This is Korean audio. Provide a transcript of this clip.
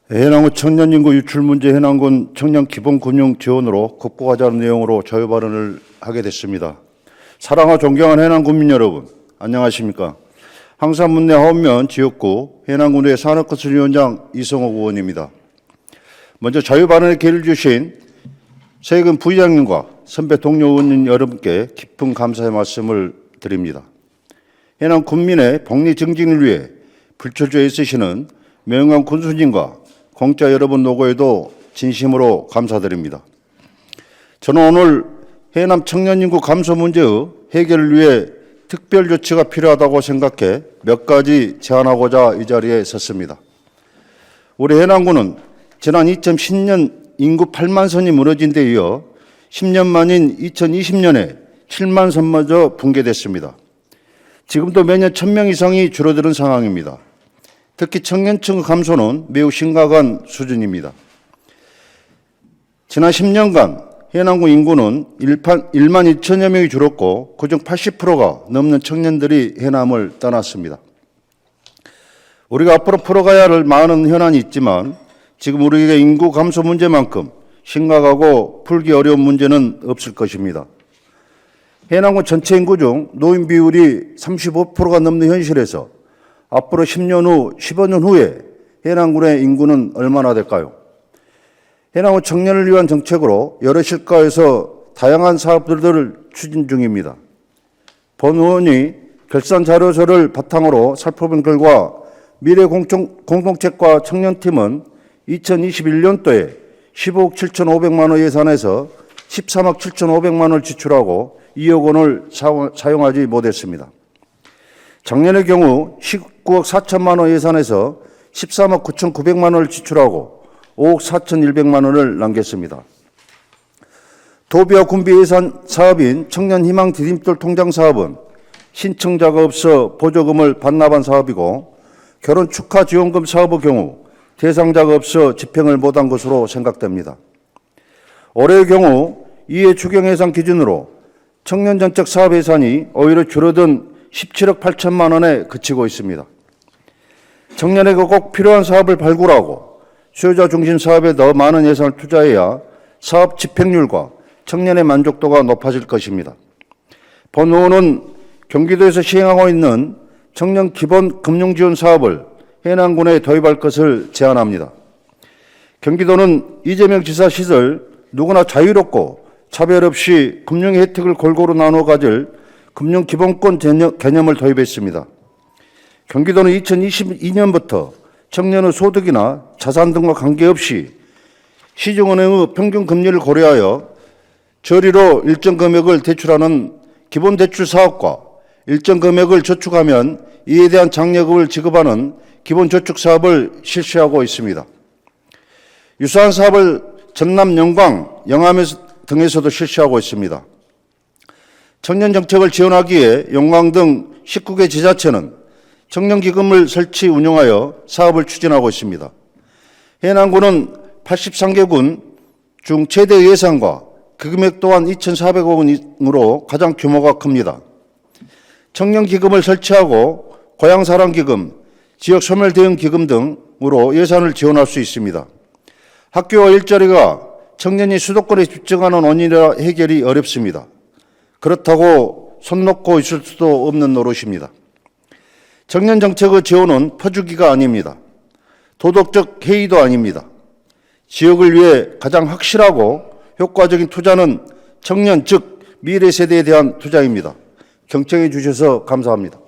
해남군 청년 인구 유출 문제 해남군 청년 기본 금융 지원으로 극복하자는 내용으로 자유 발언을 하게 됐습니다. 사랑과 존경하는 해남 군민 여러분, 안녕하십니까? 항산문내 하원면 지역구 해남군의 산업건설위원장 이성옥 의원입니다. 먼저 자유 발언의 기회를 주신 세금 부의장님과 선배 동료 의원님 여러분께 깊은 감사의 말씀을 드립니다. 해남 군민의 복리 증진을 위해 불철주에 애쓰시는 명예관 군수님과 공짜 여러분 노고에도 진심으로 감사드립니다. 저는 오늘 해남 청년 인구 감소 문제의 해결을 위해 특별 조치가 필요하다고 생각해 몇 가지 제안하고자 이 자리에 섰습니다. 우리 해남군은 지난 2010년 인구 8만 선이 무너진 데 이어 10년 만인 2020년에 7만 선마저 붕괴됐습니다. 지금도 매년 1,000명 이상이 줄어드는 상황입니다. 특히 청년층 감소는 매우 심각한 수준입니다. 지난 10년간 해남군 인구는 1만 2천여 명이 줄었고 그중 80%가 넘는 청년들이 해남을 떠났습니다. 우리가 앞으로 풀어가야 할 많은 현안이 있지만 지금 우리에게 인구 감소 문제만큼 심각하고 풀기 어려운 문제는 없을 것입니다. 해남군 전체 인구 중 노인 비율이 35%가 넘는 현실에서 앞으로 10년 후, 15년 후에 해남군의 인구는 얼마나 될까요? 해남군 청년을 위한 정책으로 여러 실과에서 다양한 사업들을 추진 중입니다. 본 의원이 결산 자료서를 바탕으로 살펴본 결과 미래 공동체과 청년팀은 2021년도에 15억 7,500만 원 예산에서 13억 7,500만 원을 지출하고 2억 원을 사용하지 못했습니다. 작년의 경우 19억 4천만 원 예산에서 13억 9,900만 원을 지출하고 5억 4,100만 원을 남겼습니다. 도비와 군비 예산 사업인 청년 희망 디딤돌 통장 사업은 신청자가 없어 보조금을 반납한 사업이고 결혼 축하 지원금 사업의 경우 대상자가 없어 집행을 못한 것으로 생각됩니다. 올해의 경우 이해 추경 예산 기준으로 청년 정책 사업 예산이 오히려 줄어든 17억 8천만 원에 그치고 있습니다. 청년에게 꼭 필요한 사업을 발굴하고 수요자 중심 사업에 더 많은 예산을 투자해야 사업 집행률과 청년의 만족도가 높아질 것입니다. 본 의원은 경기도에서 시행하고 있는 청년 기본 금융 지원 사업을 해남군에 도입할 것을 제안합니다. 경기도는 이재명 지사 시절 누구나 자유롭고 차별 없이 금융 혜택을 골고루 나누어 가질 금융기본권 개념을 도입했습니다. 경기도는 2022년부터 청년의 소득이나 자산 등과 관계없이 시중은행의 평균 금리를 고려하여 저리로 일정 금액을 대출하는 기본대출 사업과 일정 금액을 저축하면 이에 대한 장려금을 지급하는 기본저축 사업을 실시하고 있습니다. 유사한 사업을 전남 영광, 영암 등에서도 실시하고 있습니다. 청년 정책을 지원하기에 영광 등 19개 지자체는 청년기금을 설치 운영하여 사업을 추진하고 있습니다. 해남군은 83개군 중 최대 예산과 그 금액 또한 2,400억 원으로 가장 규모가 큽니다. 청년기금을 설치하고 고향사랑기금, 지역소멸대응기금 등으로 예산을 지원할 수 있습니다. 학교와 일자리가 청년이 수도권에 집중하는 원인이라 해결이 어렵습니다. 그렇다고 손 놓고 있을 수도 없는 노릇입니다. 청년 정책의 지원은 퍼주기가 아닙니다. 도덕적 해이도 아닙니다. 지역을 위해 가장 확실하고 효과적인 투자는 청년 즉 미래 세대에 대한 투자입니다. 경청해 주셔서 감사합니다.